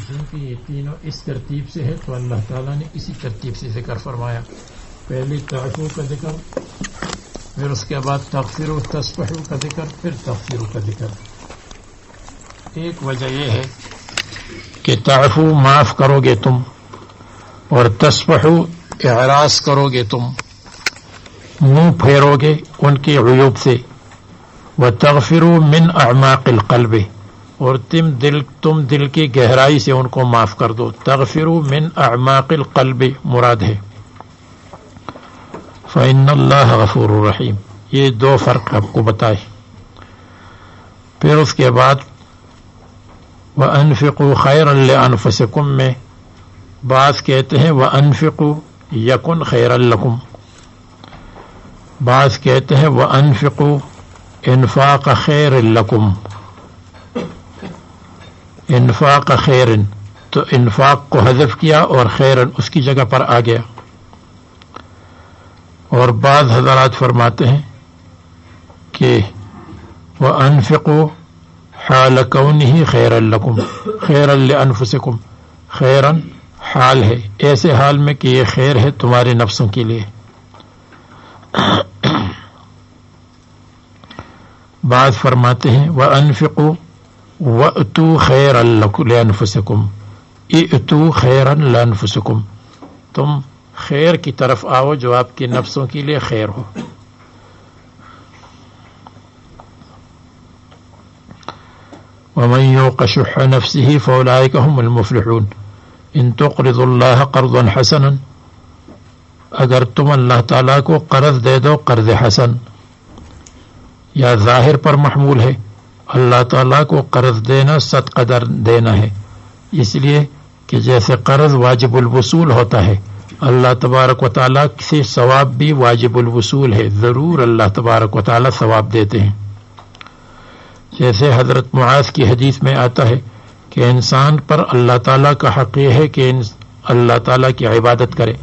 چونکہ یہ تینوں اس ترتیب سے ہے تو اللہ تعالیٰ نے اسی ترتیب سے ذکر فرمایا. پہلے تعفو کا ذکر، پھر اس کے بعد تغفروا تصفحوا کا ذکر، پھر تغفروا کا ذکر. ایک وجہ یہ ہے کہ تعفو معاف کرو گے تم، اور تصفحوا اعراض کرو گے تم، منہ پھیرو گے ان کے عیوب سے. وتغفروا من اعماق القلب، اور تم دل کی گہرائی سے ان کو معاف کر دو. تغفروا من اعماق القلب مراد ہے. فإن اللہ غفور رحیم. یہ دو فرق آپ کو بتائے. پھر اس کے بعد وَأَنفِقُوا خَيْرًا لِأَنفُسِكُم میں بعض کہتے ہیں وَأَنفِقُوا يَكُنْ خَيْرًا لَكُمْ، بعض کہتے ہیں وَأَنفِقُوا انفاق خیر لکم. انفاق خیر، تو انفاق کو حذف کیا اور خیرن اس کی جگہ پر آ گیا. اور بعض حضرات فرماتے ہیں کہ وَأَنفِقُوا حَالَ كَوْنِهِ خَيْرًا لَكُمْ خَيْرًا لِأَنفُسِكُمْ. خیرن حال ہے، ایسے حال میں کہ یہ خیر ہے تمہارے نفسوں کے لیے. بعض فرماتے ہیں وَأَنفِقُوا وَأْتُوا خَيْرًا لِأَنفُسِكُمْ اِئْتُوا خَيْرًا لِأَنفُسِكُمْ، تم خیر کی طرف آؤ جو آپ کے نفسوں کے لیے خیر ہو. وَمَن يُوقَ شُحَّ نَفْسِهِ فَأُولَٰئِكَ هُمُ الْمُفْلِحُونَ. إِن تُقْرِضُوا اللَّهَ قَرْضًا حَسَنًا، اگر تم اللہ تعالیٰ کو قرض دے دو قرض حسن، یا ظاہر پر محمول ہے، اللہ تعالیٰ کو قرض دینا صدقہ در دینا ہے، اس لیے کہ جیسے قرض واجب الوصول ہوتا ہے، اللہ تبارک و تعالیٰ سے ثواب بھی واجب الوصول ہے، ضرور اللہ تبارک و تعالیٰ ثواب دیتے ہیں. جیسے حضرت معاذ کی حدیث میں آتا ہے کہ انسان پر اللہ تعالیٰ کا حق یہ ہے کہ اللہ تعالیٰ کی عبادت کرے،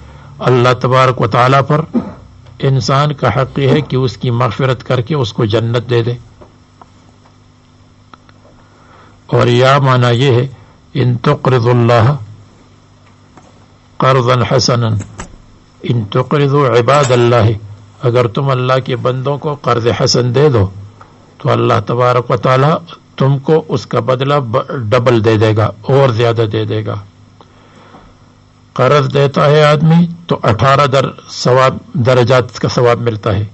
اللہ تبارک و تعالیٰ پر انسان کا حق یہ ہے کہ اس کی مغفرت کر کے اس کو جنت دے دے. اور یا معنی یہ ہے ان تقرضوا اللہ قرضا حسنا، ان تقرضوا عباد اللہ، اگر تم اللہ کے بندوں کو قرض حسن دے دو تو اللہ تبارک و تعالی تم کو اس کا بدلہ ڈبل دے دے گا، اور زیادہ دے دے گا. قرض دیتا ہے آدمی تو 18 درجات کا ثواب ملتا ہے.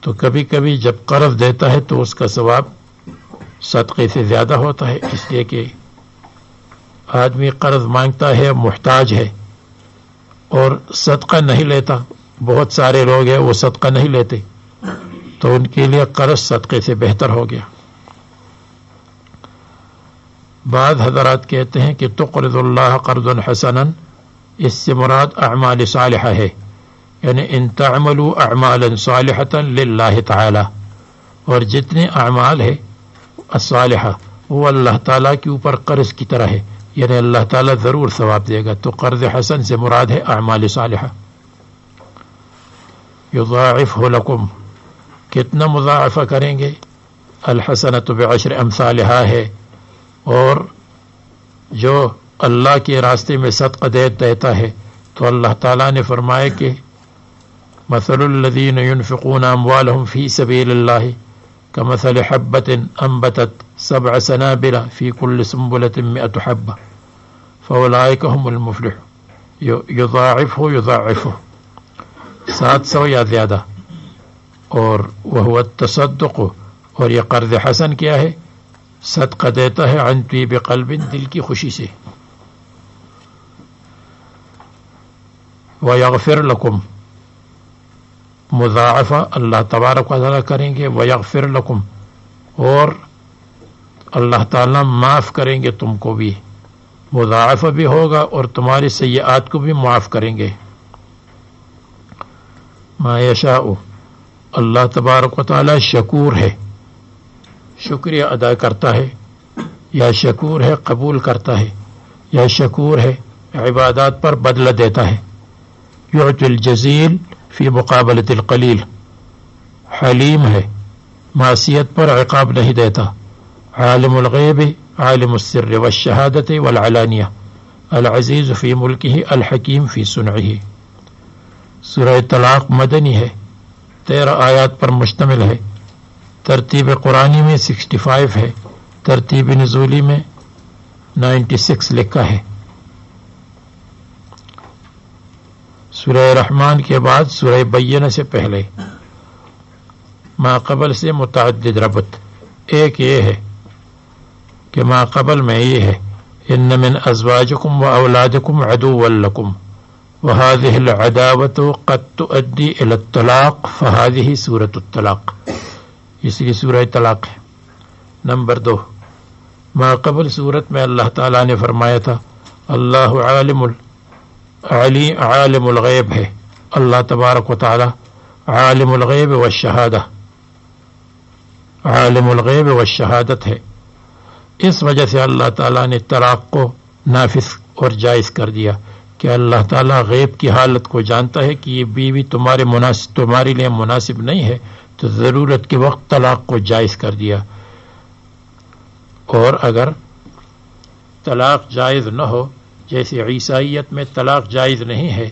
تو کبھی کبھی جب قرض دیتا ہے تو اس کا ثواب صدقے سے زیادہ ہوتا ہے، اس لیے کہ آدمی قرض مانگتا ہے، محتاج ہے اور صدقہ نہیں لیتا. بہت سارے لوگ ہیں وہ صدقہ نہیں لیتے، تو ان کے لیے قرض صدقے سے بہتر ہو گیا. بعض حضرات کہتے ہیں کہ تقرض اللہ قرضا حسنا، اس سے مراد اعمال صالحہ ہے، یعنی ان تعملوا اعمالا صالحة للہ تعالی، اور جتنے اعمال ہے الصالحہ وہ اللہ تعالیٰ کے اوپر قرض کی طرح ہے، یعنی اللہ تعالیٰ ضرور ثواب دے گا. تو قرض حسن سے مراد ہے اعمال صالحہ. یضاعفہ لکم، کتنا مضاعفہ کریں گے؟ الحسنۃ بعشر امثالہا ہے. اور جو اللہ کے راستے میں صدقہ دیتا ہے تو اللہ تعالیٰ نے فرمایا کہ مثل الذین ينفقون اموالهم فی سبیل اللہ کمثل حبة انبتت 7 سنابل فی کل سنبلۃ 100 حبہ فاولئک هم المفلحون. یضاعفہ 700 یا زیادہ. اور وہو التصدق، اور یہ قرض حسن کیا ہے؟ صدقہ دیتا ہے عن طیب قلب، دل کی خوشی سے. وَيَغْفِرْ لَكُمْ، مضاعفہ اللہ تبارک و تعالیٰ کریں گے. وَيَغْفِرْ لَكُمْ، اور اللہ تعالیٰ معاف کریں گے تم کو بھی، مضاعفہ بھی ہوگا اور تمہاری سیئات کو بھی معاف کریں گے. ما یشاء، اللہ تبارک و تعالیٰ شکور ہے، شکریہ ادا کرتا ہے، یا شکور ہے قبول کرتا ہے، یا شکور ہے عبادات پر بدلہ دیتا ہے. یعطی الجزیل فی مقابلۃ القلیل، حلیم ہے، معصیت پر عقاب نہیں دیتا. عالم الغیب عالم السر والشہادت والعلانیہ العزیز فی ملکہ الحکیم فی صنعہ۔ سورہ طلاق مدنی ہے، 13 آیات پر مشتمل ہے، ترتیب قرآنی میں 65 ہے، ترتیب نزولی میں 96 لکھا ہے۔ سورہ رحمان کے بعد سورہ بینہ سے پہلے ما قبل سے متعدد ربط۔ ایک یہ ہے کہ ما قبل میں یہ ہے ان من ازواجکم و اولادکم عدوا لکم وهذه العداوة قد تؤدي الى الطلاق فهذه سورة الطلاق، اس لیے سورہ طلاق ہے۔ نمبر 2، ما قبل صورت میں اللہ تعالیٰ نے فرمایا تھا اللہ عالم الغیب ہے، اللہ تبارک و تعالی عالم الغیب والشہادہ، عالم الغیب والشہادت ہے۔ اس وجہ سے اللہ تعالیٰ نے طلاق کو نافذ اور جائز کر دیا کہ اللہ تعالیٰ غیب کی حالت کو جانتا ہے کہ یہ بیوی تمہارے لیے مناسب نہیں ہے، تو ضرورت کے وقت طلاق کو جائز کر دیا۔ اور اگر طلاق جائز نہ ہو، جیسے عیسائیت میں طلاق جائز نہیں ہے،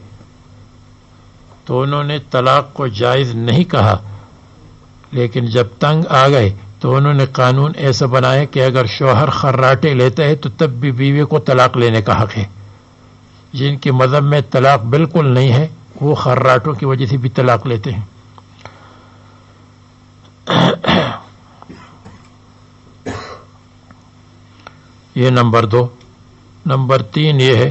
تو انہوں نے طلاق کو جائز نہیں کہا، لیکن جب تنگ آ گئے تو انہوں نے قانون ایسا بنایا کہ اگر شوہر خراٹے لیتا ہے تو تب بھی بیوی کو طلاق لینے کا حق ہے۔ جن کے مذہب میں طلاق بالکل نہیں ہے وہ خراٹوں کی وجہ سے بھی طلاق لیتے ہیں۔ یہ نمبر 2۔ نمبر 3 یہ ہے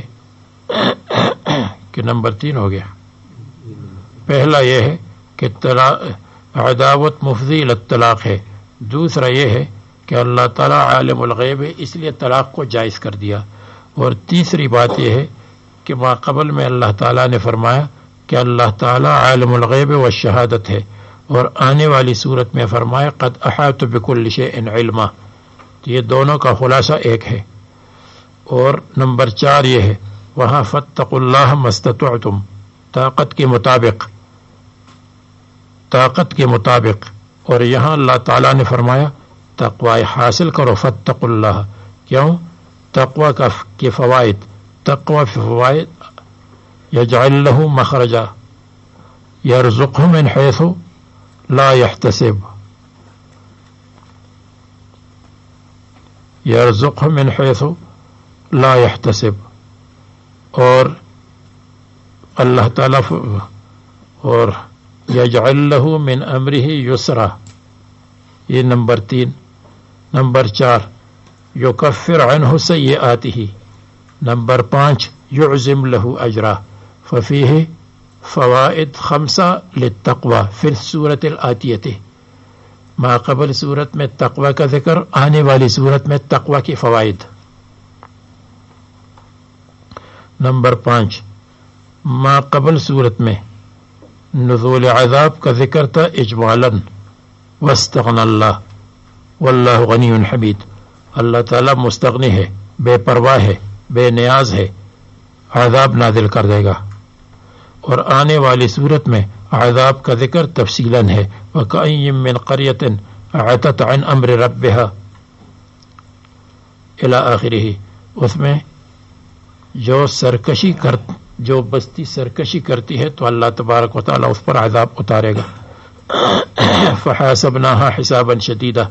کہ نمبر 3 ہو گیا۔ پہلا یہ ہے کہ عداوت مفضی الطلاق ہے، دوسرا یہ ہے کہ اللہ تعالیٰ عالم الغیب ہے، اس لیے طلاق کو جائز کر دیا، اور تیسری بات یہ ہے کہ ما قبل میں اللہ تعالیٰ نے فرمایا کہ اللہ تعالیٰ عالم الغیب والشہادت ہے، اور آنے والی صورت میں فرمایا قد احاط بکل شیء علما، تو یہ دونوں کا خلاصہ ایک ہے۔ اور نمبر 4 یہ ہے وہاں فاتقوا اللہ ما استطعتم، طاقت کے مطابق، اور یہاں اللہ تعالیٰ نے فرمایا تقوی حاصل کرو، فاتقوا اللہ۔ کیوں؟ تقوی کے فوائد، تقوی فوائد یجعل له مخرجا یرزقہ من حیث لا يحتسب، یرزقہ من حیث لا يحتسب، اور اللہ تعالیٰ اور یجعل له من امرہ یسرا، یہ نمبر 3۔ نمبر 4 یکفر عنہ سیئاتہ، نمبر 5 یعظم له اجرا، ففیہ فوائد 5 للتقوی فی السورۃ الآتیۃ۔ ما قبل صورت میں تقوی کا ذکر، آنے والی صورت میں تقوی کے فوائد۔ نمبر 5 ما قبل صورت میں نزول عذاب کا ذکر تھا اجمالاً، واستغنى اللہ واللہ غنی حمید، اللہ تعالیٰ مستغنی ہے، بے پرواہ ہے، بے نیاز ہے، عذاب نازل کر دے گا۔ اور آنے والی صورت میں عذاب کا ذکر تفصیلاً ہے، وَكَأَيٍّ مِّن قَرْيَةٍ عَتَتْ عَنْ أَمْرِ رَبِّهَا إِلَى آخِرِهِ، اس میں جو بستی سرکشی کرتی ہے تو اللہ تبارک و تعالیٰ اس پر عذاب اتارے گا۔ فَحَاسَبْنَاهَا حِسَابًا شَدِيدًا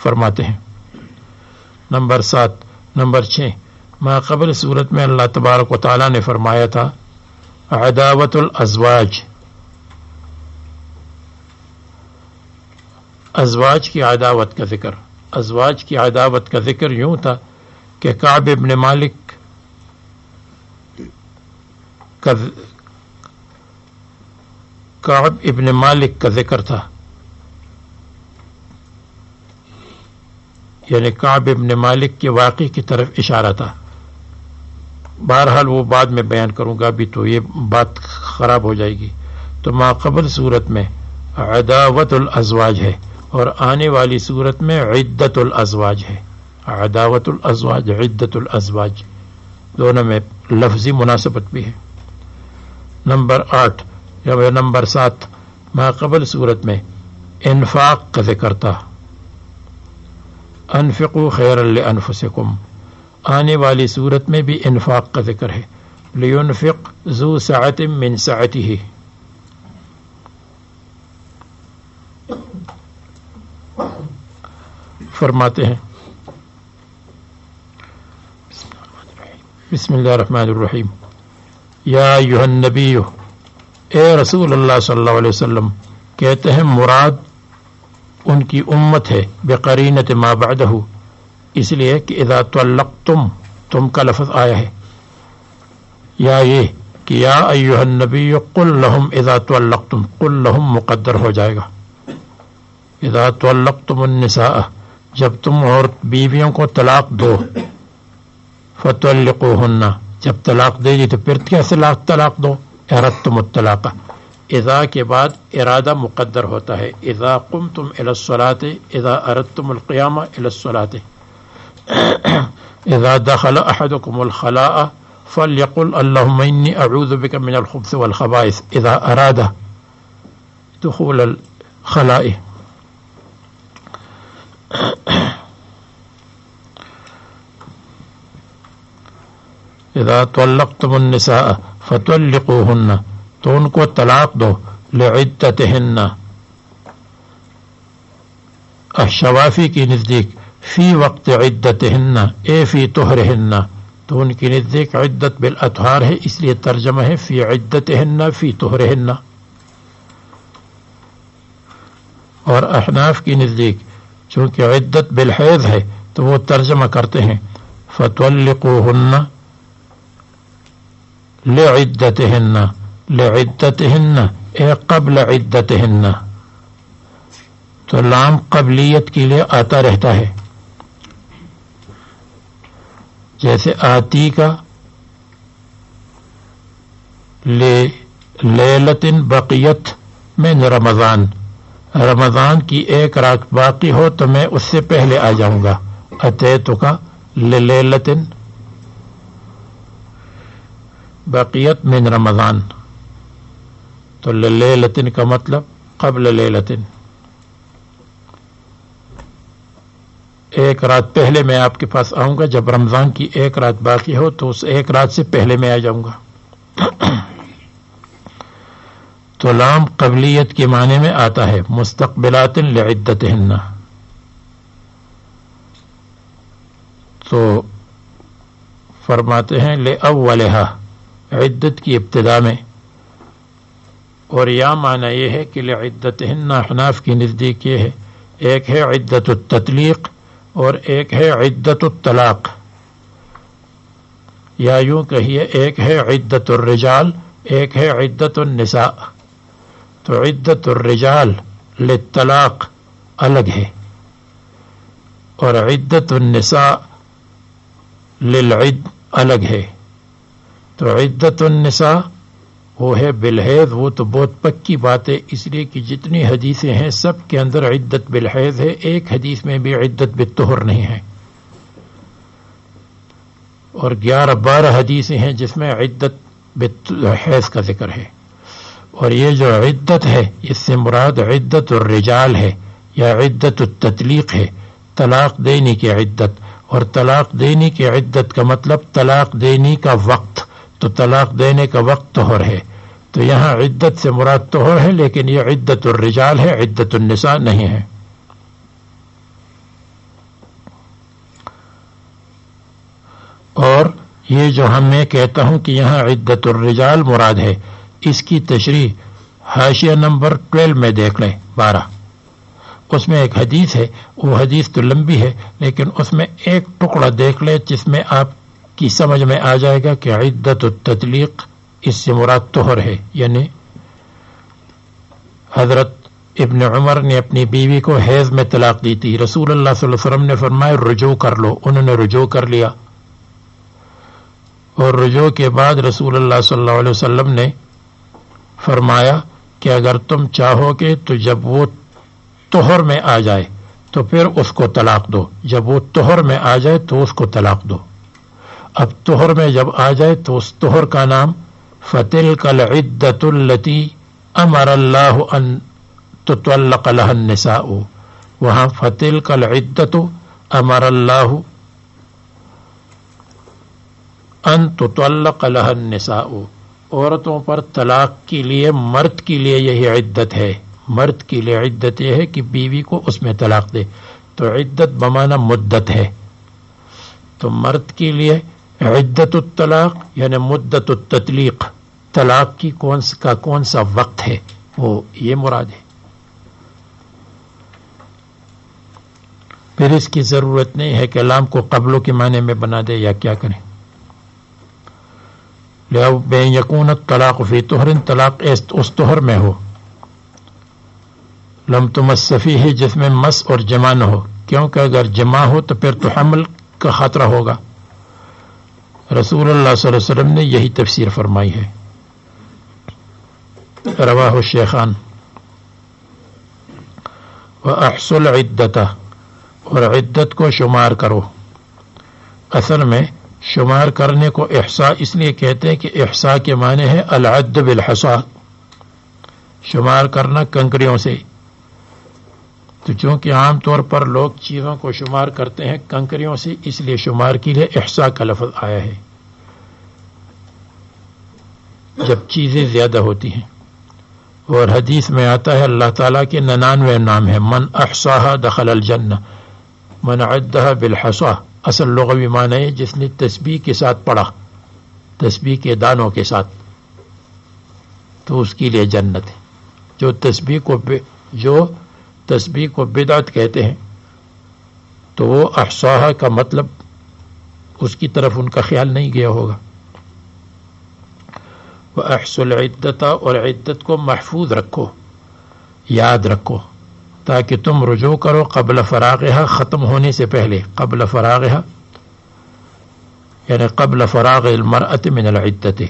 فرماتے ہیں۔ نمبر 7 نمبر 6 ما قبل صورت میں اللہ تبارک و تعالیٰ نے فرمایا تھا عداوت الازواج، ازواج کی عداوت کا ذکر۔ ازواج کی عداوت کا ذکر یوں تھا کہ کعب ابن مالک کا ذکر تھا، یعنی کعب ابن مالک کے واقعے کی طرف اشارہ تھا۔ بہرحال وہ بعد میں بیان کروں گا، ابھی تو یہ بات خراب ہو جائے گی۔ تو ما قبل صورت میں عداوت الازواج ہے، اور آنے والی صورت میں عدت الازواج ہے۔ عداوت الازواج، عدت الازواج، دونوں میں لفظی مناسبت بھی ہے۔ نمبر 8 یا نمبر 7 ما قبل صورت میں انفاق کا ذکر تھا، انفقوا خیرا لانفسکم، آنے والی صورت میں بھی انفاق کا ذکر ہے. لینفق ذو سعۃ من سعتہ. فرماتے ہیں بسم اللہ الرحمن الرحیم، یا ایھا النبی، اے رسول اللہ صلی اللہ علیہ وسلم. کہتے ہیں مراد ان کی امت ہے بقرینۃ ما بعدہ، اس لیے کہ اذا طلقتم، تم کا لفظ آیا ہے، یا یہ کہ یا ایھا النبی قل لہم اذا طلقتم، قل لہم مقدر ہو جائے گا. اذا طلقتم النساء، جب تم اور بیویوں کو طلاق دو، فطلقوہن، جب طلاق دے دی تو پھر کیسے طلاق دو؟ اردتم الطلاق، اذا کے بعد ارادہ مقدر ہوتا ہے. اذا قمتم الی الصلاۃ، اذا اردتم القیام الی الصلاۃ. اذا دخل احدکم الخلاء فلیقل اللہم انی اعوذ بک من الخبث والخبائث، اذا اراد دخول الخلاء. اذا طلقتم النساء فطلقوهن، تو ان کو طلاق دو، لعدتهن. الشوافی کی نزدیک فی وقت عدتهن اے فی طہرهن، تو ان کی نزدیک عدت بالاطہار ہے، اس لیے ترجمہ ہے فی عدتهن فی طہرهن. اور احناف کی نزدیک چونکہ عدت بالحیض ہے تو وہ ترجمہ کرتے ہیں فطلقوهن لعدتهن، لعدتهن اے قبل عدتهن. تو لام قبلیت کے لیے آتا رہتا ہے، جیسے آتی کا لیلۃ بقیت من رمضان، رمضان کی ایک رات باقی ہو تو میں اس سے پہلے آ جاؤں گا. اتیتک للیلۃ بقیت من رمضان، تو لیلۃ کا مطلب قبل لیلۃ، ایک رات پہلے میں آپ کے پاس آؤں گا. جب رمضان کی ایک رات باقی ہو تو اس ایک رات سے پہلے میں آ جاؤں گا. تو لام قبلیت کے معنی میں آتا ہے مستقبلات لعدتهن. تو فرماتے ہیں لأولها، عدت کی ابتدا میں. اور یا معنی یہ ہے کہ لعدتهن احناف کی نزدیک یہ ہے، ایک ہے عدت التطلیق اور ایک ہے عدت الطلاق، یا یوں کہیے ایک ہے عدت الرجال، ایک ہے عدت النساء. تو عدت الرجال للطلاق الگ ہے، اور عدت النساء للعد الگ ہے. تو عدت النساء وہ ہے بالحیض، وہ تو بہت پکی بات ہے، اس لیے کہ جتنی حدیثیں ہیں سب کے اندر عدت بالحیض ہے، ایک حدیث میں بھی عدت بالطہر نہیں ہے. اور 11-12 حدیثیں ہیں جس میں عدت بالحیض کا ذکر ہے. اور یہ جو عدت ہے اس سے مراد عدت الرجال ہے یا عدت التطلیق ہے، طلاق دینے کی عدت. اور طلاق دینے کی عدت کا مطلب طلاق دینے کا وقت، تو طلاق دینے کا وقت طہر ہے. تو یہاں عدت سے مراد طہر ہے، لیکن یہ عدت الرجال ہے، عدت النساء نہیں ہے. اور یہ جو میں کہتا ہوں کہ یہاں عدت الرجال مراد ہے، اس کی تشریح حاشیہ نمبر 12 میں دیکھ لیں، 12. اس میں ایک حدیث ہے، وہ حدیث تو لمبی ہے لیکن اس میں ایک ٹکڑا دیکھ لیں جس میں آپ کی سمجھ میں آ جائے گا کہ عدت التطلیق اس سے مراد طہر ہے. یعنی حضرت ابن عمر نے اپنی بیوی کو حیض میں طلاق دی تھی، رسول اللہ صلی اللہ علیہ وسلم نے فرمایا رجوع کر لو، انہوں نے رجوع کر لیا. اور رجوع کے بعد رسول اللہ صلی اللہ علیہ وسلم نے فرمایا کہ اگر تم چاہو گے تو جب وہ طہر میں آ جائے تو پھر اس کو طلاق دو، جب وہ طہر میں آ جائے تو اس کو طلاق دو. اب طہر میں جب آ جائے تو اس طہر کا نام فَتِلْكَ الْعِدَّةُ الَّتِي أَمَرَ اللَّهُ أَن تُطَلَّقَ لَهَا النِّسَاءُ. وہاں فَتِلْكَ الْعِدَّةُ امر اللہ ان تطلق لها النساء، عورتوں پر طلاق کے لیے مرد کے لیے یہی عدت ہے. مرد کے لیے عدت یہ ہے کہ بیوی کو اس میں طلاق دے، تو عدت بمعنی مدت ہے. تو مرد کے لیے عدت الطلاق یعنی مدت التطلیق، طلاق کی کون سا وقت ہے، وہ یہ مراد ہے. پھر اس کی ضرورت نہیں ہے کہ لام کو قبلوں کے معنی میں بنا دے یا کیا کریں. بے یکون الطلاق فی طہر، طلاق اس طہر میں ہو، لم تمس فیہ جس میں مس اور جمع نہ ہو، کیونکہ اگر جمع ہو تو پھر تو حمل کا خطرہ ہوگا. رسول اللہ صلی اللہ علیہ وسلم نے یہی تفسیر فرمائی ہے. رواہ الشیخان. وَأَحْصُ الْعِدَّةَ، اور عدت کو شمار کرو. اصل میں شمار کرنے کو احصاء اس لیے کہتے ہیں کہ احصاء کے معنی ہے العد بالحصا، شمار کرنا کنکریوں سے. تو چونکہ عام طور پر لوگ چیزوں کو شمار کرتے ہیں کنکریوں سے، اس لیے شمار کے لیے احصاء کا لفظ آیا ہے جب چیزیں زیادہ ہوتی ہیں. اور حدیث میں آتا ہے اللہ تعالیٰ کے 99 نام ہیں. من احصاها دخل الجنہ، من عدها بالحصا. اصل لغوی معنی ہے جس نے تسبیح کے ساتھ پڑھا، تسبیح کے دانوں کے ساتھ، تو اس کے لیے جنت ہے. جو تسبیح کو بدعت کہتے ہیں تو وہ احصاها کا مطلب اس کی طرف ان کا خیال نہیں گیا ہوگا. وَأَحْصُ الْعِدَّةَ، اور عدت کو محفوظ رکھو، یاد رکھو، تاکہ تم رجوع کرو قبل فراغها، ختم ہونے سے پہلے. قبل فراغها یعنی قبل فراغ المرأة من العدة.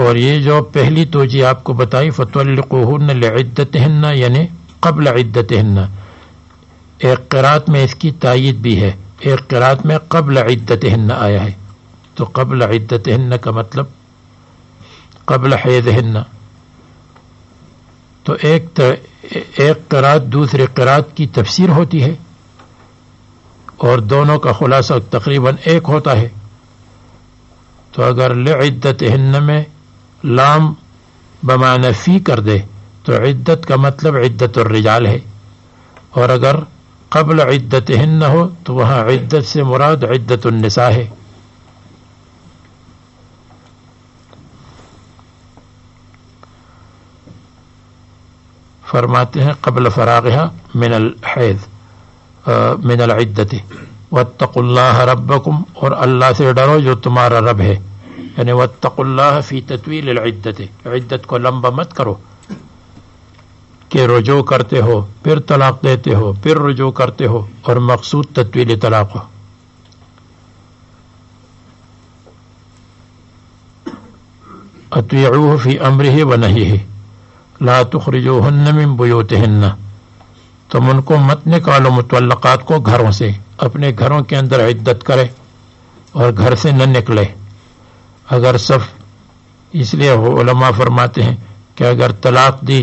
اور یہ جو پہلی توجیہ آپ کو بتائی فَطَلِّقُوهُنَّ لِعِدَّتِهِنَّ یعنی قبل عدتهن، ایک قرات میں اس کی تائید بھی ہے، ایک قرات میں قبل عدتهن آیا ہے. تو قبل عدتهن کا مطلب قبل حیضهن. تو ایک قرات دوسرے قرات کی تفسیر ہوتی ہے اور دونوں کا خلاصہ تقریباً ایک ہوتا ہے. تو اگر لعدتهن میں لام بمعنی فی کر دے تو عدت کا مطلب عدت الرجال ہے، اور اگر قبل عدتهن ہو تو وہاں عدت سے مراد عدت النساء ہے. فرماتے ہیں قبل فراغها من الحیض من العدت. واتقوا اللہ ربکم، اور اللہ سے ڈرو جو تمہارا رب ہے. یعنی واتقوا اللہ فی تطویل العدت، عدت کو لمبا مت کرو کہ رجوع کرتے ہو پھر طلاق دیتے ہو پھر رجوع کرتے ہو، اور مقصود تطویل طلاق ہو. اطیعوہ فی امرہ ونہیہ لا تخرجوہن من بیوتہن، تم ان کو مت نکالو مطلقات کو گھروں سے، اپنے گھروں کے اندر عدت کرے اور گھر سے نہ نکلے. اگر اس لیے علماء فرماتے ہیں کہ اگر طلاق دی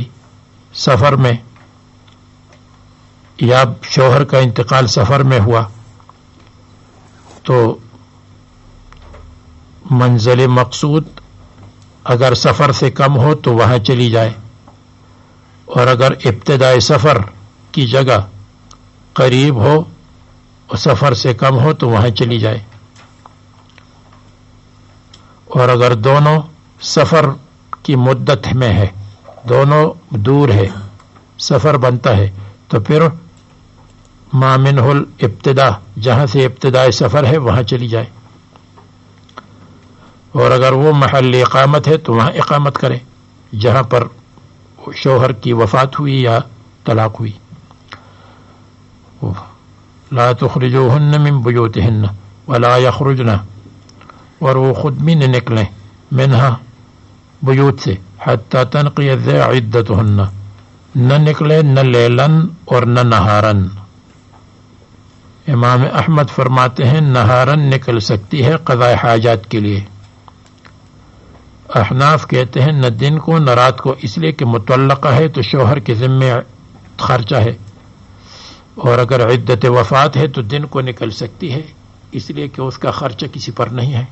سفر میں یا شوہر کا انتقال سفر میں ہوا تو منزل مقصود اگر سفر سے کم ہو تو وہاں چلی جائے، اور اگر ابتدائی سفر کی جگہ قریب ہو اور سفر سے کم ہو تو وہاں چلی جائے. اور اگر دونوں سفر کی مدت میں ہے، دونوں دور ہے، سفر بنتا ہے، تو پھر ما منہ الابتدا، جہاں سے ابتدائی سفر ہے وہاں چلی جائے. اور اگر وہ محل اقامت ہے تو وہاں اقامت کرے جہاں پر شوہر کی وفات ہوئی یا طلاق ہوئی. لا تخرجوہن من بیوتہن ولا یخرجن، اور وہ خود بھی نہ نکلیں منہا بیوت سے حتی تنقی عدتہن، نہ نکلے نہ لیلن اور نہ نہارن. امام احمد فرماتے ہیں نہارن نکل سکتی ہے قضاء حاجات کے لیے. احناف کہتے ہیں نہ دن کو نہ رات کو، اس لیے کہ مطلقہ ہے تو شوہر کے ذمے خرچہ ہے. اور اگر عدت وفات ہے تو دن کو نکل سکتی ہے، اس لیے کہ اس کا خرچہ کسی پر نہیں ہے.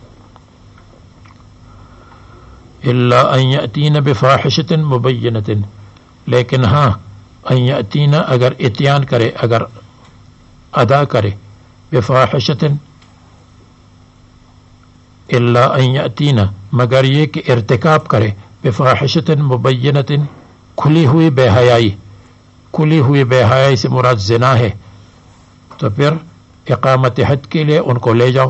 الا ان یاتین بفاحشۃ مبینۃ، لیکن ہاں ان یاتین اگر اتیان کرے، اگر ادا کرے، بفاحشۃ الا ان یاتین مگر یہ کہ ارتکاب کرے، بفاحشۃ مبینۃ کھلی ہوئی بے حیائی. کھلی ہوئی بے حیائی سے مراد زنا ہے، تو پھر اقامت حد کے لیے ان کو لے جاؤ،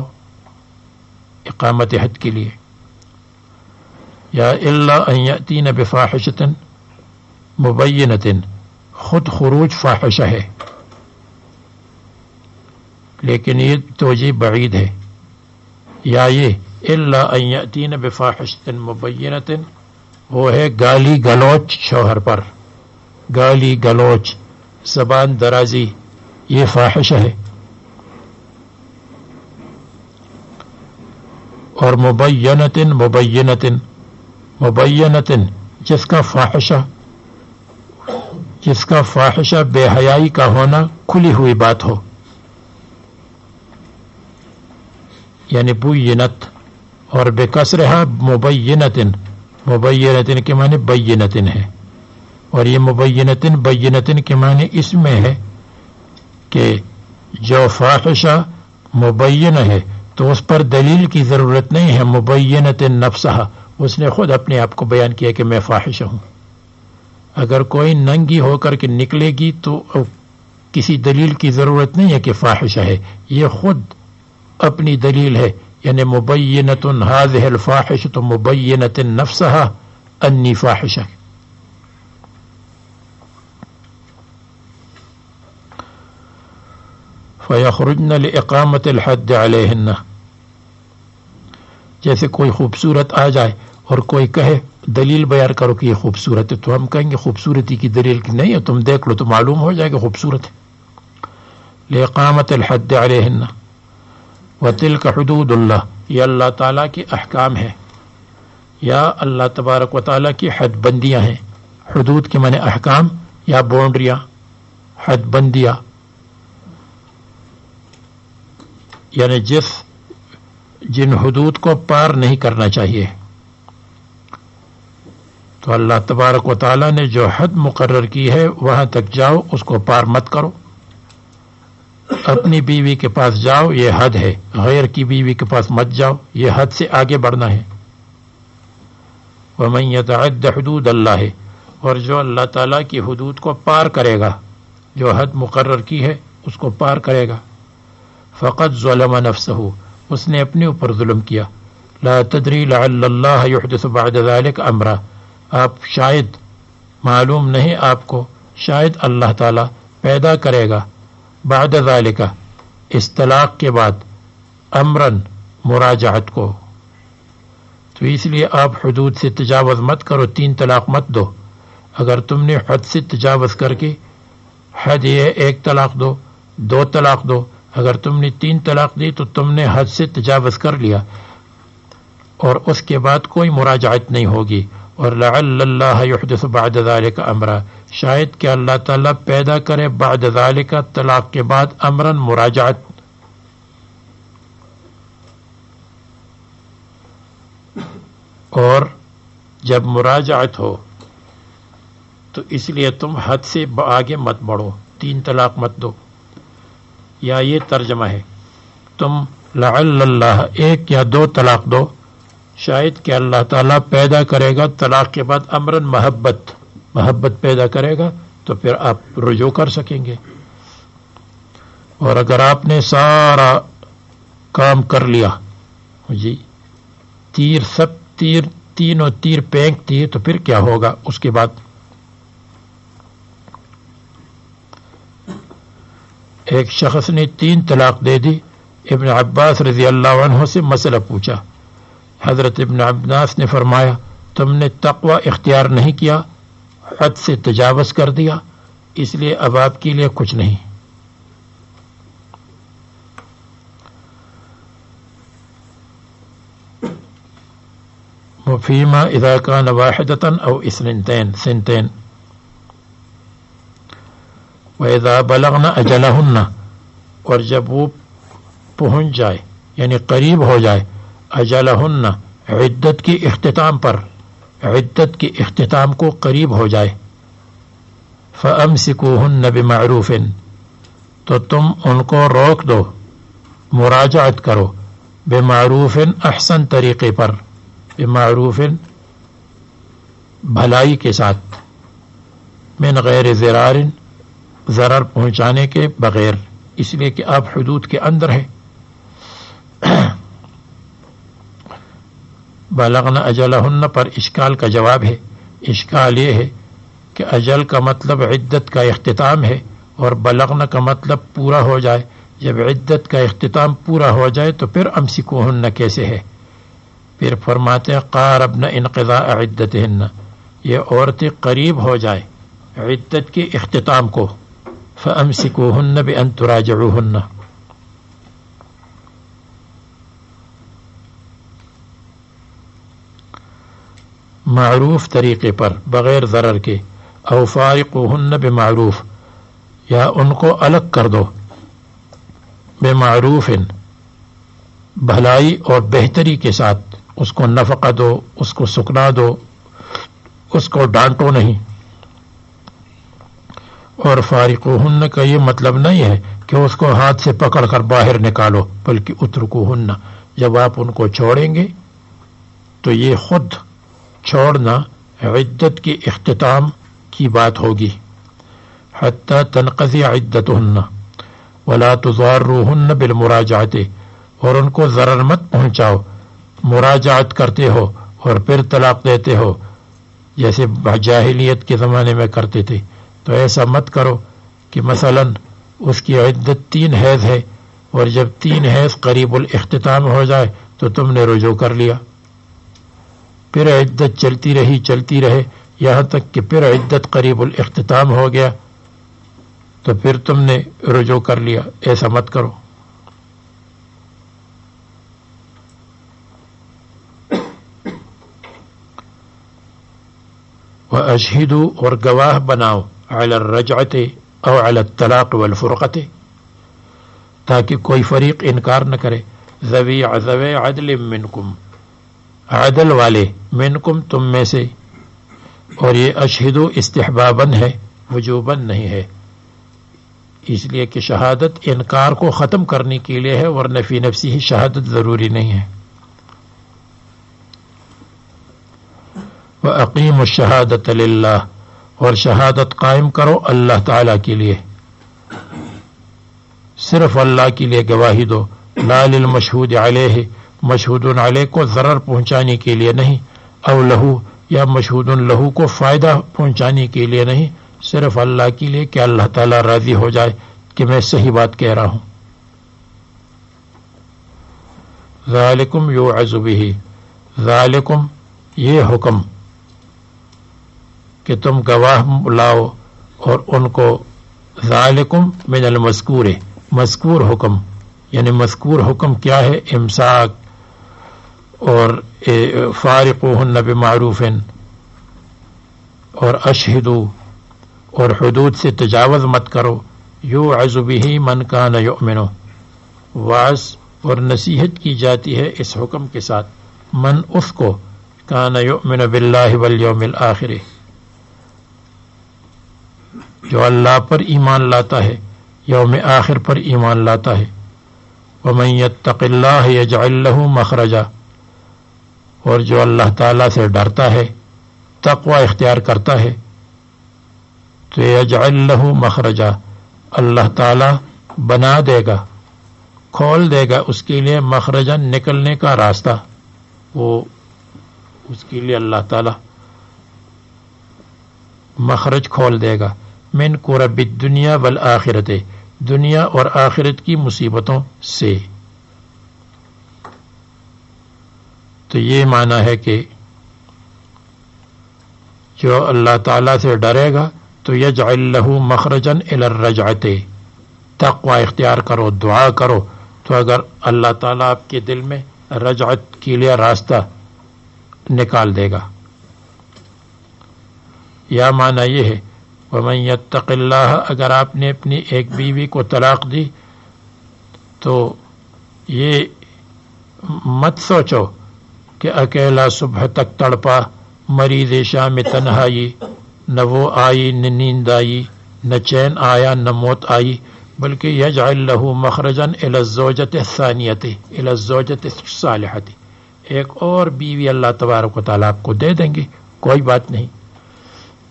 اقامت حد کے لیے. یا الا ان یاتین بفاحشۃ مبینۃ، خود خروج فاحشہ ہے، لیکن یہ توجیہ بعید ہے. یا یہ الا ان یاتین بفاحشۃ مبینۃ وہ ہے گالی گلوچ شوہر پر، گالی گلوچ، زبان درازی، یہ فاحشہ ہے. اور مبینۃ مبینۃ مبینۃ جس کا فاحشہ بے حیائی کا ہونا کھلی ہوئی بات ہو، یعنی بینت. اور بکسرہا مبینۃ، مبینۃ کے معنی بینۃ ہے، اور یہ مبینۃ بینۃ کے معنی اس میں ہے کہ جو فاحشہ مبین ہے تو اس پر دلیل کی ضرورت نہیں ہے. مبینۃ نفسہا، اس نے خود اپنے آپ کو بیان کیا کہ میں فاحشہ ہوں. اگر کوئی ننگی ہو کر کے نکلے گی تو کسی دلیل کی ضرورت نہیں ہے کہ فاحشہ ہے، یہ خود اپنی دلیل ہے. یعنی مبینۃ ہذہ الفاحشۃ مبینۃ نفسہا انی فاحشہ. فیخرجن لإقامۃ الحد علیہن، جیسے کوئی خوبصورت آ جائے اور کوئی کہے دلیل بیان کرو کہ یہ خوبصورت ہے، تو ہم کہیں گے خوبصورتی کی دلیل کی نہیں ہے، تم دیکھ لو تو معلوم ہو جائے گا خوبصورت ہے. لإقامۃ الحد علیہن وتلک حدود اللہ، یہ اللہ تعالیٰ کے احکام ہے، یا اللہ تبارک و تعالیٰ کی حد بندیاں ہیں. حدود کے معنی احکام یا باؤنڈریاں، حد بندیاں، یعنی جن حدود کو پار نہیں کرنا چاہیے. تو اللہ تبارک و تعالیٰ نے جو حد مقرر کی ہے وہاں تک جاؤ، اس کو پار مت کرو. اپنی بیوی کے پاس جاؤ، یہ حد ہے. غیر کی بیوی کے پاس مت جاؤ، یہ حد سے آگے بڑھنا ہے. وَمَن يَتَعَدَّ حُدُودَ اللَّهِ، اور جو اللہ تعالیٰ کی حدود کو پار کرے گا، جو حد مقرر کی ہے اس کو پار کرے گا، فقط ظلم نفسه، اس نے اپنے اوپر ظلم کیا. لا تدری لعل اللہ یحدث بعد ذلك امرا، آپ شاید، معلوم نہیں آپ کو، شاید اللہ تعالیٰ پیدا کرے گا بعد ذالک، اس طلاق کے بعد، امرن مراجعت کو. تو اس لیے آپ حدود سے تجاوز مت کرو، 3 طلاق مت دو. اگر تم نے حد سے تجاوز کر کے، حد یہ 1 طلاق دو، 2 طلاق دو، اگر تم نے 3 طلاق دی تو تم نے حد سے تجاوز کر لیا، اور اس کے بعد کوئی مراجعت نہیں ہوگی. اور لعل اللہ یحدث بعد ذلك امرا، شاید کہ اللہ تعالیٰ پیدا کرے بعد ذلك، طلاق کے بعد، امرن مراجعت. اور جب مراجعت ہو تو اس لیے تم حد سے آگے مت بڑھو، 3 طلاق مت دو. یا یہ ترجمہ ہے، تم لعل اللہ 1 یا 2 طلاق دو، شاید کہ اللہ تعالیٰ پیدا کرے گا طلاق کے بعد امرن محبت پیدا کرے گا، تو پھر آپ رجوع کر سکیں گے. اور اگر آپ نے سارا کام کر لیا جی، تینوں تیر پھینک دیے، تو پھر کیا ہوگا اس کے بعد؟ ایک شخص نے 3 طلاق دے دی. ابن عباس رضی اللہ عنہ سے مسئلہ پوچھا. حضرت ابن عباس نے فرمایا، تم نے تقوی اختیار نہیں کیا، حد سے تجاوز کر دیا، اس لیے اب آپ کے لیے کچھ نہیں. وفیما اذا کان واحدۃ او اثنتین، وَإِذَا بَلَغْنَ أَجَلَهُنَّ، اور جب وہ پہنچ جائے یعنی قریب ہو جائے، اجلہن عدت کی اختتام پر، عدت کی اختتام کو قریب ہو جائے، فَأَمْسِكُوهُنَّ بِمَعْرُوفٍ، تو تم ان کو روک دو، مراجعت کرو، بمعروف احسن طریقے پر، بمعروف بھلائی کے ساتھ، من غیر ضرار ضرر پہنچانے کے بغیر، اس لیے کہ آپ حدود کے اندر ہے۔ بلغنا اجلہن پر اشکال کا جواب ہے، اشکال یہ ہے کہ اجل کا مطلب عدت کا اختتام ہے اور بلغنا کا مطلب پورا ہو جائے۔ جب عدت کا اختتام پورا ہو جائے تو پھر امسکوہن کیسے ہے؟ پھر فرماتے ہیں قاربن انقضاء عدتہن، یہ عورتیں قریب ہو جائے عدت کے اختتام کو، فامسکوہن بان تراجعوہن، معروف طریقے پر بغیر ضرر کے، او فارقوہن بمعروف، یا ان کو الگ کر دو، بمعروف بھلائی اور بہتری کے ساتھ، اس کو نفقہ دو، اس کو سکنا دو، اس کو ڈانٹو نہیں۔ اور فارقوہن کا یہ مطلب نہیں ہے کہ اس کو ہاتھ سے پکڑ کر باہر نکالو، بلکہ اترکوہن، جب آپ ان کو چھوڑیں گے تو یہ خود چھوڑنا عدت کے اختتام کی بات ہوگی۔ حتی تنقضی عدتہن ولا تضاروہن بالمراجعۃ، اور ان کو ضرر مت پہنچاؤ، مراجعت کرتے ہو اور پھر طلاق دیتے ہو جیسے جاہلیت کے زمانے میں کرتے تھے۔ تو ایسا مت کرو کہ مثلا اس کی عدت 3 حیض ہے اور جب 3 حیض قریب الاختتام ہو جائے تو تم نے رجوع کر لیا، پھر عدت چلتی رہے یہاں تک کہ پھر عدت قریب الاختتام ہو گیا تو پھر تم نے رجوع کر لیا، ایسا مت کرو۔ وَأَشْهِدُوا، اور گواہ بناؤ، علی الرجعۃ او علی الطلاق والفرقۃ، تاکہ کوئی فریق انکار نہ کرے، ذوی عدل منکم، عدل والے، منکم تم میں سے، اور یہ اشہدو استحباباً ہے، وجوباً نہیں ہے، اس لیے کہ شہادت انکار کو ختم کرنے کے لیے ہے، ورنہ فی نفسی ہی شہادت ضروری نہیں ہے۔ وَأَقِیمُوا الشَّهَادَةَ لِلَّهِ، اور شہادت قائم کرو اللہ تعالیٰ کے لیے، صرف اللہ کے لیے گواہی دو، لا للمشہود علیہ، مشہود علیہ کو ضرر پہنچانے کے لیے نہیں، او لہو، یا مشہود لہو کو فائدہ پہنچانے کے لیے نہیں، صرف اللہ کے لیے کہ اللہ تعالیٰ راضی ہو جائے کہ میں صحیح بات کہہ رہا ہوں۔ ذالکم یوعظ بہ، ذالکم یہ حکم کہ تم گواہ لاؤ اور ان کو، ذالکم من المذکور، مذکور حکم، یعنی مذکور حکم کیا ہے؟ امساک اور فارقوہن بمعروف اور اشہدو، اور حدود سے تجاوز مت کرو، یوعظ بہ من کان یؤمن، وعظ اور نصیحت کی جاتی ہے اس حکم کے ساتھ، من اس کو، کان یؤمن باللہ والیوم الآخر، جو اللہ پر ایمان لاتا ہے، یوم آخر پر ایمان لاتا ہے۔ ومن یتق اللہ یجعل لہ مخرجا، اور جو اللہ تعالیٰ سے ڈرتا ہے، تقوی اختیار کرتا ہے، تو یجعل لہ مخرجا، اللہ تعالیٰ بنا دے گا، کھول دے گا اس کے لیے، مخرجا نکلنے کا راستہ، وہ اس کے لیے اللہ تعالیٰ مخرج کھول دے گا، من کرب الدنیا والآخرت، دنیا اور آخرت کی مصیبتوں سے۔ تو یہ معنی ہے کہ جو اللہ تعالیٰ سے ڈرے گا تو یجعل لہ مخرجا الی الرجعۃ، تقوی اختیار کرو، دعا کرو، تو اگر اللہ تعالیٰ آپ کے دل میں رجعت کے لیے راستہ نکال دے گا۔ یا معنی یہ ہے ومن یتق اللہ، اگر آپ نے اپنی ایک بیوی کو طلاق دی تو یہ مت سوچو کہ اکیلا صبح تک تڑپا، مریض شام تنہائی، نہ وہ آئی نہ نیند آئی، نہ چین آیا نہ موت آئی، بلکہ یجعل لہ مخرجا الی الزوجۃ الثانیۃ الی الزوجۃ الصالحۃ، ایک اور بیوی اللہ تبارک و تعالیٰ آپ کو دے دیں گے، کوئی بات نہیں۔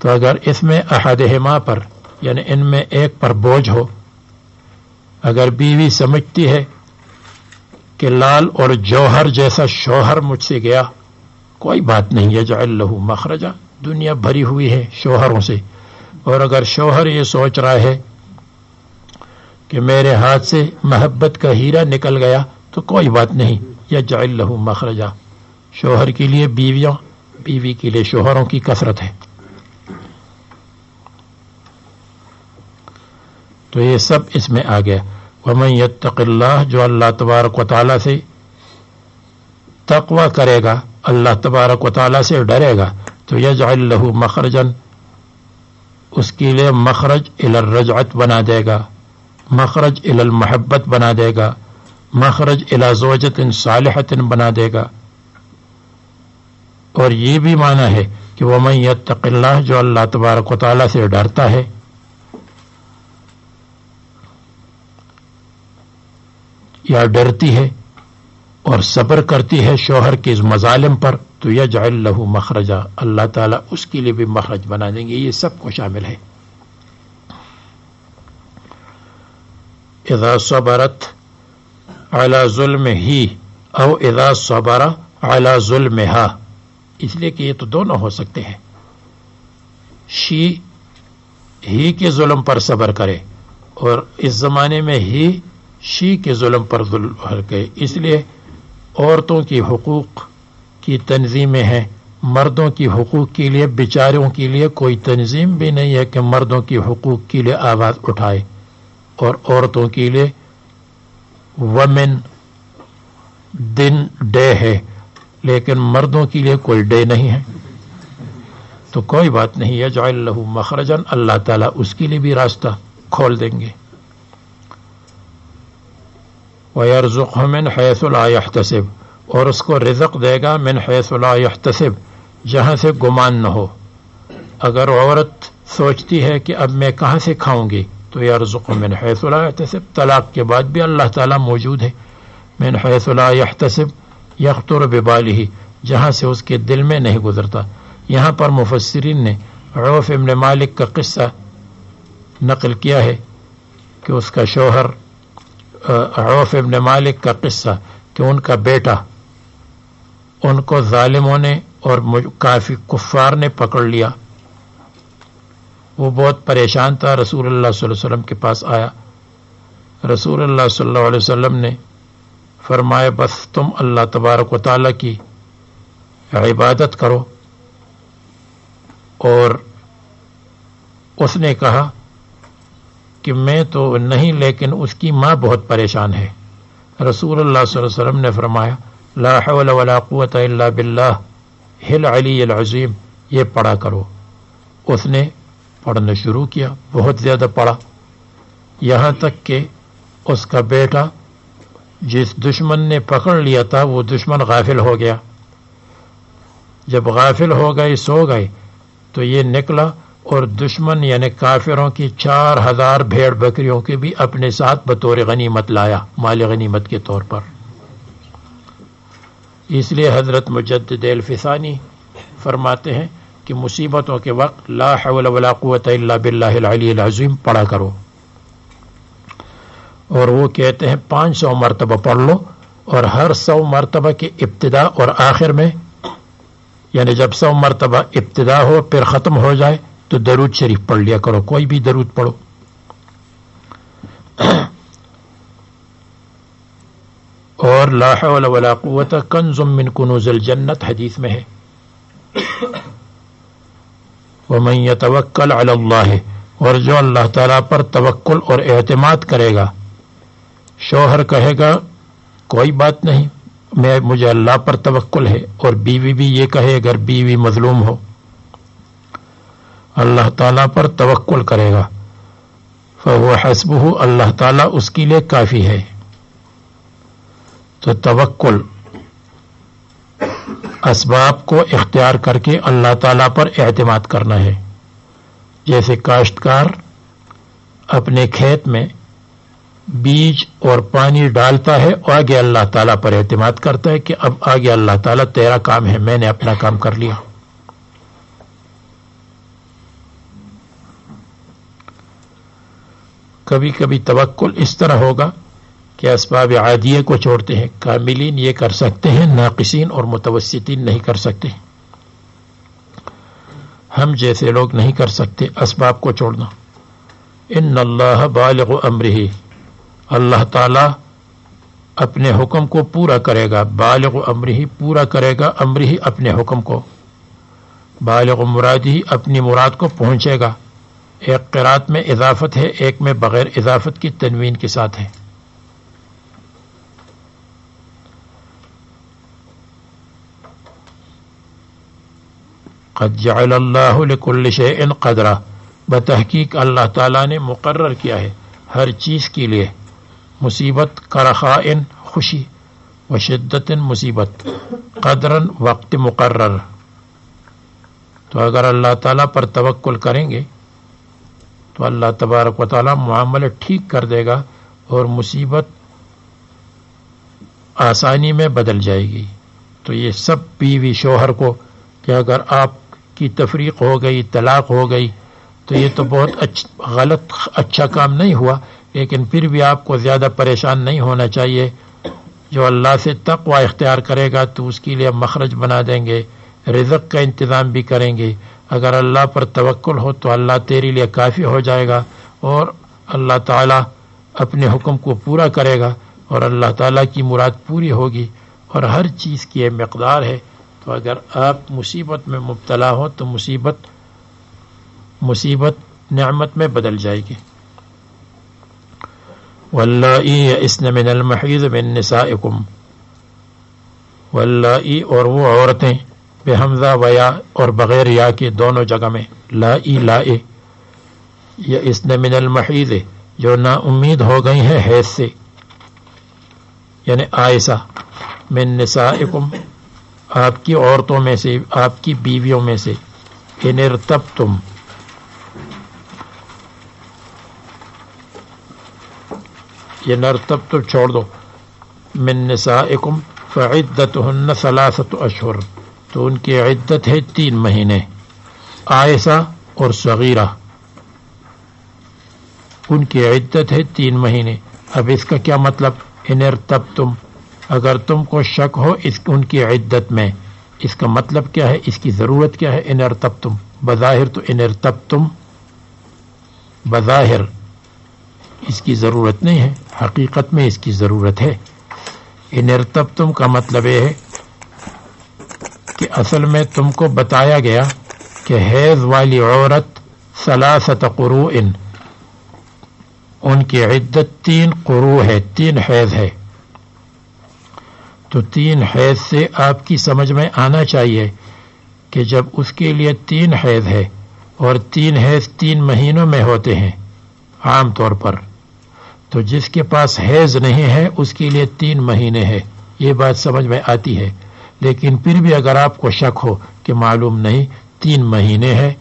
تو اگر اس میں احدہما پر یعنی ان میں ایک پر بوجھ ہو، اگر بیوی سمجھتی ہے کہ لال اور جوہر جیسا شوہر مجھ سے گیا، کوئی بات نہیں، یجعل لہ مخرجا، دنیا بھری ہوئی ہے شوہروں سے، اور اگر شوہر یہ سوچ رہا ہے کہ میرے ہاتھ سے محبت کا ہیرا نکل گیا تو کوئی بات نہیں، یجعل لہ مخرجا، شوہر کے لیے بیویاں، بیوی کے لیے شوہروں کی کثرت ہے۔ تو یہ سب اس میں آ گیا۔ ومن یتق اللہ، جو اللہ تبارک و تعالیٰ سے تقوی کرے گا، اللہ تبارک و تعالیٰ سے ڈرے گا، تو یجعل لہ مخرجا، اس کے لیے مخرج الی الرجعت بنا دے گا، مخرج الی المحبت بنا دے گا، مخرج الی زوجۃ صالحۃ بنا دے گا۔ اور یہ بھی معنی ہے کہ ومن یتق اللہ، جو اللہ تبارک و تعالیٰ سے ڈرتا ہے یا ڈرتی ہے اور صبر کرتی ہے شوہر کے مظالم پر، تو یجعل لہ مخرجا، اللہ تعالیٰ اس کے لیے بھی مخرج بنا دیں گے۔ یہ سب کو شامل ہے۔ اذا صبرت علی ظلمہ او اذا صبر علی ظلمہا، اس لیے کہ یہ تو دونوں ہو سکتے ہیں، ہی کے ظلم پر صبر کرے، اور اس زمانے میں شی کے ظلم پر ظلم کرے، اس لیے عورتوں کی حقوق کی تنظیمیں ہیں، مردوں کی حقوق کے لیے بیچاروں کے لیے کوئی تنظیم بھی نہیں ہے کہ مردوں کی حقوق کے لیے آواز اٹھائے، اور عورتوں کے لیے ومن دن ڈے ہے، لیکن مردوں کے لیے کوئی ڈے نہیں ہے۔ تو کوئی بات نہیں، یجعل لہ مخرجا، اللہ تعالیٰ اس کے لیے بھی راستہ کھول دیں گے۔ وَيَرْزُقْهُ مِنْ حَيْثُ لَا يَحْتَسِبُ، اور اس کو رزق دے گا من حیث لا يحتسب، جہاں سے گمان نہ ہو۔ اگر عورت سوچتی ہے کہ اب میں کہاں سے کھاؤں گی، تو یرزقہ من حیث لا یحتسب، طلاق کے بعد بھی اللہ تعالیٰ موجود ہے۔ من حیث لا یحتسب یخطر ببالہ، جہاں سے اس کے دل میں نہیں گزرتا۔ یہاں پر مفسرین نے عوف ابن مالک کا قصہ نقل کیا ہے کہ اس کا شوہر، عوف ابن مالک کا قصہ کہ ان کا بیٹا، ان کو ظالموں نے اور کافی کفار نے پکڑ لیا، وہ بہت پریشان تھا، رسول اللہ صلی اللہ علیہ وسلم کے پاس آیا۔ رسول اللہ صلی اللہ علیہ وسلم نے فرمایا بس تم اللہ تبارک و تعالیٰ کی عبادت کرو، اور اس نے کہا کہ میں تو نہیں، لیکن اس کی ماں بہت پریشان ہے۔ رسول اللہ صلی اللہ علیہ وسلم نے فرمایا لا حول ولا قوت الا باللہ العلی العظیم، یہ پڑھا کرو۔ اس نے پڑھنا شروع کیا، بہت زیادہ پڑھا، یہاں تک کہ اس کا بیٹا جس دشمن نے پکڑ لیا تھا وہ دشمن غافل ہو گیا۔ جب غافل ہو گئے، سو گئے، تو یہ نکلا اور دشمن یعنی کافروں کی 4000 بھیڑ بکریوں کے بھی اپنے ساتھ بطور غنیمت لایا، مال غنیمت کے طور پر۔ اس لیے حضرت مجدد الفسانی فرماتے ہیں کہ مصیبتوں کے وقت لا حول ولا قوت الا باللہ العلی العظیم پڑھا کرو، اور وہ کہتے ہیں 500 مرتبہ پڑھ لو، اور ہر 100 مرتبہ کی ابتدا اور آخر میں، یعنی جب 100 مرتبہ ابتدا ہو پھر ختم ہو جائے تو درود شریف پڑھ لیا کرو، کوئی بھی درود پڑھو۔ اور لا حول ولا قوت کنز من کنوز الجنت حدیث میں ہے۔ ومن یتوکل علی اللہ، اور جو اللہ تعالیٰ پر توکل اور اعتماد کرے گا، شوہر کہے گا کوئی بات نہیں، مجھے اللہ پر توکل ہے، اور بیوی بھی یہ کہے اگر بیوی مظلوم ہو، اللہ تعالیٰ پر توکل کرے گا، فہو حسبہ، اللہ تعالیٰ اس کے لیے کافی ہے۔ تو توکل اسباب کو اختیار کر کے اللہ تعالیٰ پر اعتماد کرنا ہے۔ جیسے کاشتکار اپنے کھیت میں بیج اور پانی ڈالتا ہے، آگے اللہ تعالیٰ پر اعتماد کرتا ہے کہ اب آگے اللہ تعالیٰ تیرا کام ہے، میں نے اپنا کام کر لیا۔ کبھی کبھی توکل اس طرح ہوگا کہ اسباب عادیہ کو چھوڑتے ہیں، کاملین یہ کر سکتے ہیں، ناقصین اور متوسطین نہیں کر سکتے۔ ہم جیسے لوگ نہیں کر سکتے اسباب کو چھوڑنا۔ ان اللہ بالغ امرہ، اللہ تعالیٰ اپنے حکم کو پورا کرے گا، بالغ امرہ پورا کرے گا، امرہ اپنے حکم کو، بالغ مرادہ اپنی مراد کو پہنچے گا۔ ایک قرات میں اضافت ہے، ایک میں بغیر اضافت کی تنوین کے ساتھ ہے۔ قد جعل اللہ لکل شیء قدرا، بتحقیق اللہ تعالیٰ نے مقرر کیا ہے ہر چیز کے لیے، مصیبت کرخاء خوشی، وشدت مصیبت، قدرن وقت مقرر۔ تو اگر اللہ تعالیٰ پر توکل کریں گے تو اللہ تبارک و تعالیٰ معاملہ ٹھیک کر دے گا اور مصیبت آسانی میں بدل جائے گی۔ تو یہ سب بیوی شوہر کو کہ اگر آپ کی تفریق ہو گئی، طلاق ہو گئی، تو یہ تو بہت غلط اچھا کام نہیں ہوا، لیکن پھر بھی آپ کو زیادہ پریشان نہیں ہونا چاہیے۔ جو اللہ سے تقوی اختیار کرے گا تو اس کے لیے مخرج بنا دیں گے، رزق کا انتظام بھی کریں گے۔ اگر اللہ پر توکل ہو تو اللہ تیرے لیے کافی ہو جائے گا، اور اللہ تعالیٰ اپنے حکم کو پورا کرے گا، اور اللہ تعالیٰ کی مراد پوری ہوگی، اور ہر چیز کی ایک مقدار ہے۔ تو اگر آپ مصیبت میں مبتلا ہو تو مصیبت نعمت میں بدل جائے گی۔ واللائی یئسن من المحیض من نسائکم، واللائی اور وہ عورتیں بے حمزہ و یا اور بغیر یا کے دونوں جگہ میں، لائی لائے، یئسن من المحیض جو نا امید ہو گئی ہیں حیض سے، یعنی آئسہ، من نسائکم آپ کی عورتوں میں سے، آپ کی بیویوں میں سے، ان ارتبتم یہ نرتب تو چھوڑ دو، من نسائکم فعدتہن ثلاثۃ اشہر، تو ان کی عدت ہے 3 مہینے، آئسہ اور صغیرہ ان کی عدت ہے 3 مہینے۔ اب اس کا کیا مطلب؟ ان ارتبتم، اگر تم کو شک ہو ان کی عدت میں، اس کا مطلب کیا ہے، اس کی ضرورت کیا ہے؟ ان ارتبتم، بظاہر تو ان ارتبتم بظاہر اس کی ضرورت نہیں ہے، حقیقت میں اس کی ضرورت ہے۔ ان ارتبتم کا مطلب یہ ہے کہ اصل میں تم کو بتایا گیا کہ حیض والی عورت 3 قروء، ان کی عدت 3 قروء ہے، 3 حیض ہے۔ تو 3 حیض سے آپ کی سمجھ میں آنا چاہیے کہ جب اس کے لیے 3 حیض ہے، اور 3 حیض 3 مہینوں میں ہوتے ہیں عام طور پر، تو جس کے پاس حیض نہیں ہے اس کے لیے 3 مہینے ہے، یہ بات سمجھ میں آتی ہے۔ لیکن پھر بھی اگر آپ کو شک ہو کہ معلوم نہیں 3 مہینے ہے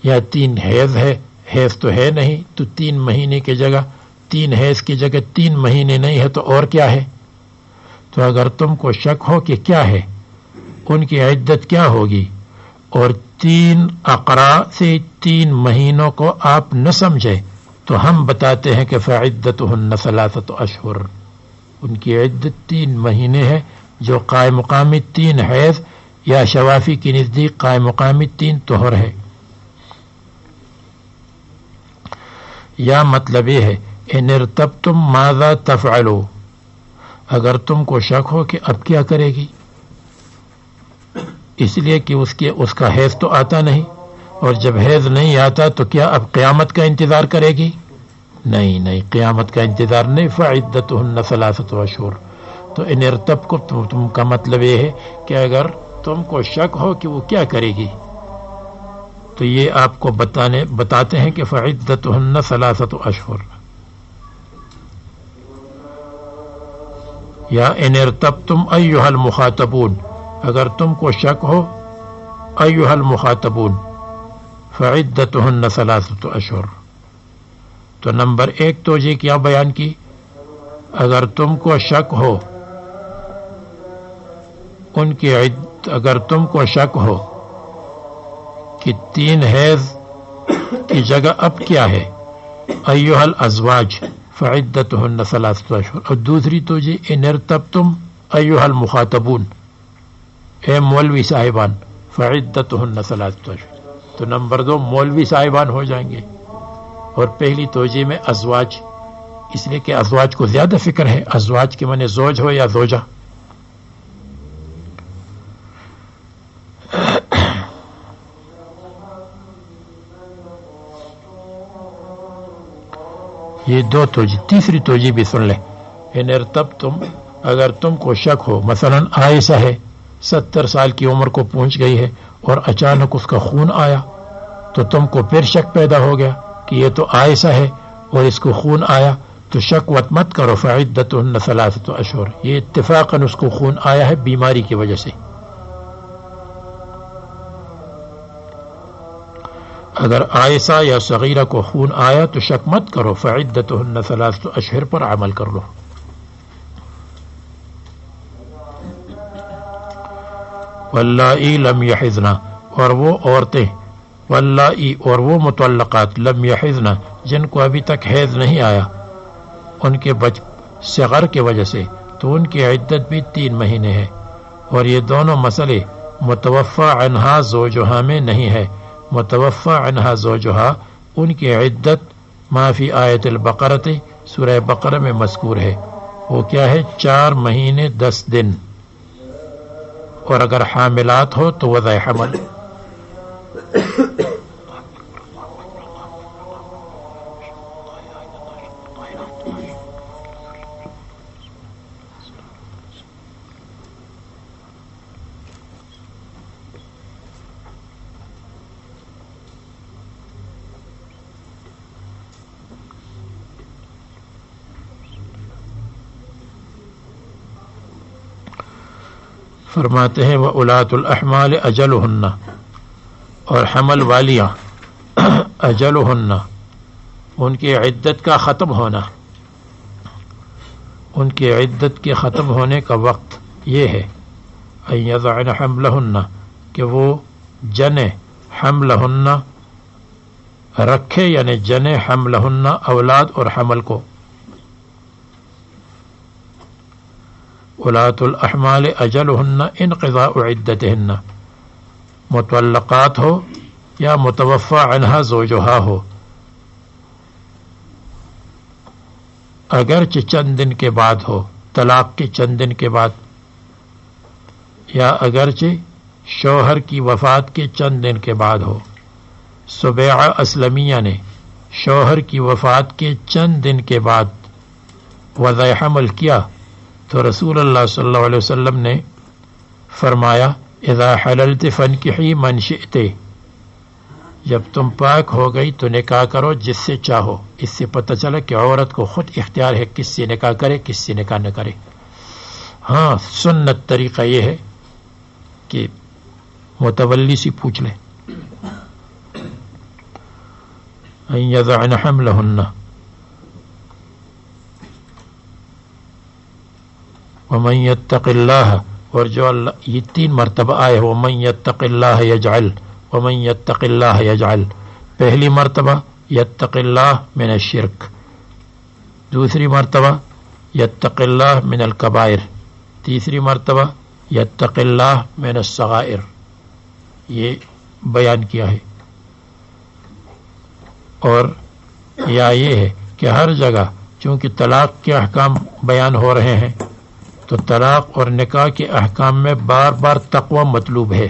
یا 3 حیض ہے، حیض تو ہے نہیں، تو 3 مہینے کی جگہ 3 حیض کی جگہ 3 مہینے نہیں ہے تو اور کیا ہے؟ تو اگر تم کو شک ہو کہ کیا ہے، ان کی عدت کیا ہوگی، اور 3 اقراء سے 3 مہینوں کو آپ نہ سمجھے، تو ہم بتاتے ہیں کہ فعدتہن 3 اشہر، ان کی عدت 3 مہینے ہے، جو قائم مقامی 3 حیض یا شوافی کی نزدیک قائم مقامی 3 طہر ہے۔ یا مطلب یہ ہے ان ارتبتم ماذا تفعلوا، اگر تم کو شک ہو کہ اب کیا کرے گی، اس لیے کہ اس کا حیض تو آتا نہیں، اور جب حیض نہیں آتا تو کیا اب قیامت کا انتظار کرے گی؟ نہیں، قیامت کا انتظار نہیں۔ فعدتہن 3 اشہر، تو ان ارتبتم تم کا مطلب یہ ہے کہ اگر تم کو شک ہو کہ وہ کیا کرے گی، تو یہ آپ کو بتاتے ہیں کہ فعدتہن 3 اشہر. یا ان ارتبتم ایھا المخاطبون، اگر تم کو شک ہو ایھا المخاطبون فعدتہن 3 اشہر. تو نمبر 1 توجہ کیا بیان کی؟ اگر تم کو شک ہو ان کی اگر تم کو شک ہو کہ 3 حیض کی جگہ اب کیا ہے، ایھا الازواج فعدتہن 3 اشہر. اور دوسری توجہ ان ارتبتم ایھا المخاطبون، اے مولوی صاحبان فعدتہن 3 اشہر. تو نمبر 2 مولوی صاحبان ہو جائیں گے، اور پہلی توجہ میں ازواج، اس لیے کہ ازواج کو زیادہ فکر ہے. ازواج کے معنی زوج ہو یا زوجہ. یہ 2 توجہ. تیسری توجہ بھی سن لیں. ان ارتبتم، اگر تم کو شک ہو، مثلا عائشہ ہے 70 سال کی عمر کو پہنچ گئی ہے اور اچانک اس کا خون آیا، تو تم کو پھر شک پیدا ہو گیا کہ یہ تو عائشہ ہے اور اس کو خون آیا، تو شک وت مت کرو. فعدتہن 3 اشہر، یہ اتفاقاً اس کو خون آیا ہے بیماری کی وجہ سے. اگر عائشہ یا صغیرہ کو خون آیا تو شک مت کرو، فعدتہن 3 اشہر پر عمل کر لو. واللائی لم یحضن، اور وہ عورتیں، واللائی اور وہ مطلقات، لم یحضن جن کو ابھی تک حیض نہیں آیا ان کے صغر کی وجہ سے، تو ان کی عدت بھی 3 مہینے ہے. اور یہ دونوں مسئلے متوفی عنہا زوجہا میں نہیں ہے. متوفی عنہا زوجہا ان کی عدت ما فی آیت البقرۃ، سورہ بقرہ میں مذکور ہے. وہ کیا ہے؟ 4 مہینے 10 دن. اور اگر حاملات ہو تو وضع حمل. فرماتے ہیں وَأُولَاتُ الْأَحْمَالِ أَجَلُهُنَّ، اور حمل والیاں اجلہن ان کی عدت کا ختم ہونا، ان کی عدت کے ختم ہونے کا وقت یہ ہے ان یضعن حملہن، کہ وہ جنے حملہن رکھے، یعنی جنے حملہن اولاد اور حمل کو. اولات الاحمال اجلہن انقضاء عدتہن، مطلقات ہو یا متوفی عنہا زوجہا ہو، اگرچہ چند دن کے بعد ہو، طلاق کے چند دن کے بعد، یا اگرچہ شوہر کی وفات کے چند دن کے بعد ہو. سبیعہ اسلمیہ نے شوہر کی وفات کے چند دن کے بعد وضع حمل کیا تو رسول اللہ صلی اللہ علیہ وسلم نے فرمایا اذا حللت فانکحی من شئت، جب تم پاک ہو گئی تو نکاح کرو جس سے چاہو. اس سے پتہ چلا کہ عورت کو خود اختیار ہے کس سے نکاح کرے کس سے نکاح نہ کرے. ہاں سنت طریقہ یہ ہے کہ متولی سے پوچھ لیں. ان یضعن حملہن ومن یتق اللہ، اور جو اللہ، یہ 3 مرتبہ آئے ومن یتق اللہ یجعل، ومن یتق اللہ یجعل. پہلی مرتبہ یتق اللہ من الشرک، دوسری مرتبہ یتق اللہ من الکبائر، تیسری مرتبہ یتق اللہ من الصغائر. یہ بیان کیا ہے. اور یا یہ ہے کہ ہر جگہ چونکہ طلاق کے احکام بیان ہو رہے ہیں تو طلاق اور نکاح کے احکام میں بار بار تقوی مطلوب ہے.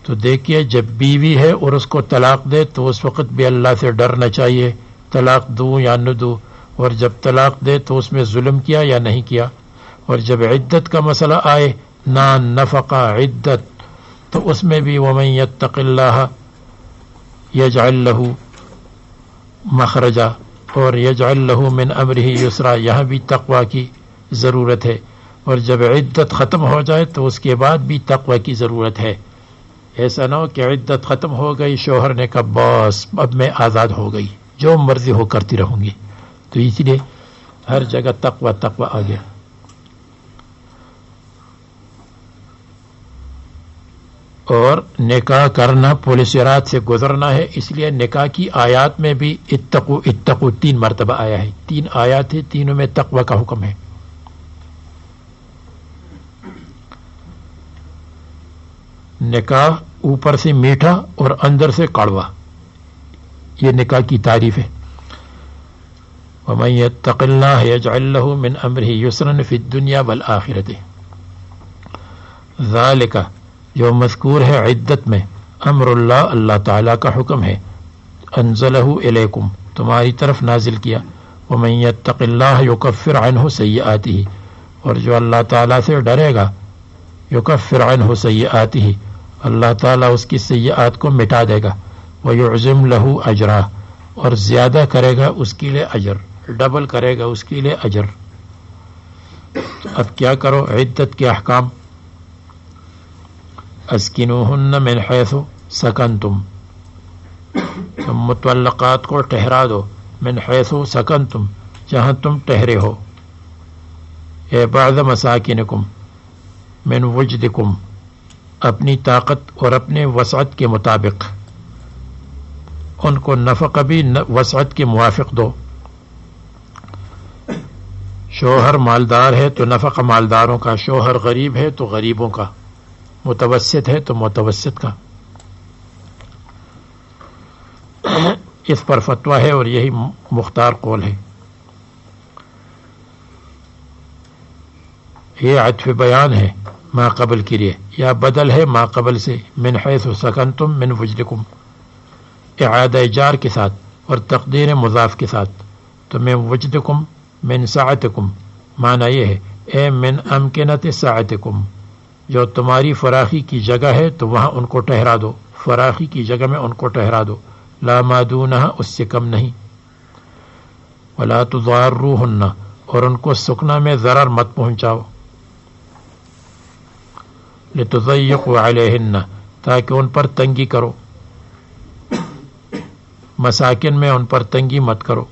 تو دیکھیے جب بیوی ہے اور اس کو طلاق دے تو اس وقت بھی اللہ سے ڈرنا چاہیے، طلاق دوں یا نہ دوں، اور جب طلاق دے تو اس میں ظلم کیا یا نہیں کیا. اور جب عدت کا مسئلہ آئے، نان نفقہ عدت تو اس میں بھی ومن یتق اللہ یجعل لہ مخرجا اور یجعل لہ من امرہ یسرا، یہاں بھی تقوی کی ضرورت ہے، اور جب عدت ختم ہو جائے تو اس کے بعد بھی تقوی کی ضرورت ہے. ایسا نہ ہو کہ عدت ختم ہو گئی، شوہر نے کہا بس اب میں آزاد ہو گئی، جو مرضی ہو کرتی رہوں گی. تو اس لیے ہر جگہ تقوی تقوی آ گیا. اور نکاح کرنا پولیسرات سے گزرنا ہے، اس لیے نکاح کی آیات میں بھی اتقو اتقو 3 مرتبہ آیا ہے. 3 آیات ہیں، تینوں میں تقوی کا حکم ہے. نکاح اوپر سے میٹھا اور اندر سے کڑوا، یہ نکاح کی تعریف ہے. ومن یتق اللہ یجعل لہ من امرہ یسرا فی الدنیا والآخرۃ. ذالک جو مذکور ہے عدت میں، امر اللہ اللہ تعالیٰ کا حکم ہے، انزلہ الیکم تمہاری طرف نازل کیا. ومن یتق اللہ یکفر عنہ سیئاتہ، اور جو اللہ تعالیٰ سے ڈرے گا، یکفر عنہ سیئاتہ اللہ تعالیٰ اس کی سیئات کو مٹا دے گا. ویعظم لہ اجرا، اور زیادہ کرے گا اس کے لیے اجر، ڈبل کرے گا اس کے لیے اجر. اب کیا کرو؟ عدت کے احکام، اسکنوہن من حیث سکنتم، تم مطلقات کو ٹھہرا دو، من حیث سکنتم جہاں تم ٹھہرے ہو، اے بعد مساکنکم من وجدکم اپنی طاقت اور اپنے وسعت کے مطابق. ان کو نفقہ بھی وسعت کے موافق دو. شوہر مالدار ہے تو نفقہ مالداروں کا، شوہر غریب ہے تو غریبوں کا، متوسط ہے تو متوسط کا. اس پر فتویٰ ہے اور یہی مختار قول ہے. یہ عطف بیان ہے ما قبل کے لیے، یا بدل ہے ما قبل سے، من حیث سکنتم من وجدکم اعادہ جار کے ساتھ اور تقدیر مضاف کے ساتھ. تو من وجدکم من سعتکم معنی یہ ہے اے من امکنت سعتکم، جو تمہاری فراخی کی جگہ ہے تو وہاں ان کو ٹھہرا دو، فراخی کی جگہ میں ان کو ٹھہرا دو، لا ما دونہا اس سے کم نہیں. ولا تضاروہن اور ان کو سکنا میں ضرر مت پہنچاؤ، لتضیقوا علیہن تاکہ ان پر تنگی کرو، مساکن میں ان پر تنگی مت کرو.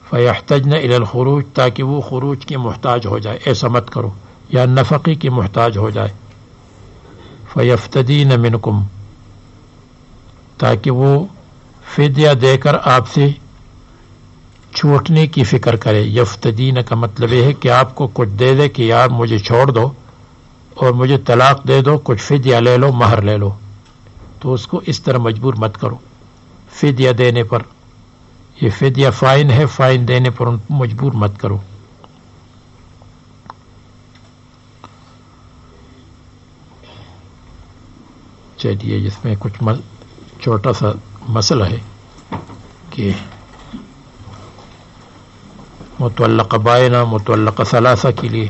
فیحتجن الی الخروج تاکہ وہ خروج کی محتاج ہو جائے، ایسا مت کرو، یا نفقی کی محتاج ہو جائے. فیفتدین منکم تاکہ وہ فدیہ دے کر آپ سے چھوٹنے کی فکر کرے. یفتدین کا مطلب یہ ہے کہ آپ کو کچھ دے دے کہ یار مجھے چھوڑ دو اور مجھے طلاق دے دو، کچھ فدیہ لے لو، مہر لے لو. تو اس کو اس طرح مجبور مت کرو فدیہ دینے پر. یہ فدیہ فائن ہے، فائن دینے پر ان کو مجبور مت کرو. چلیے جس میں کچھ چھوٹا سا مسئلہ ہے کہ متعلقہ بائنہ متعلقہ ثلاثہ کے لیے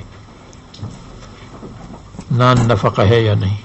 نان نفقہ ہے یا نہیں.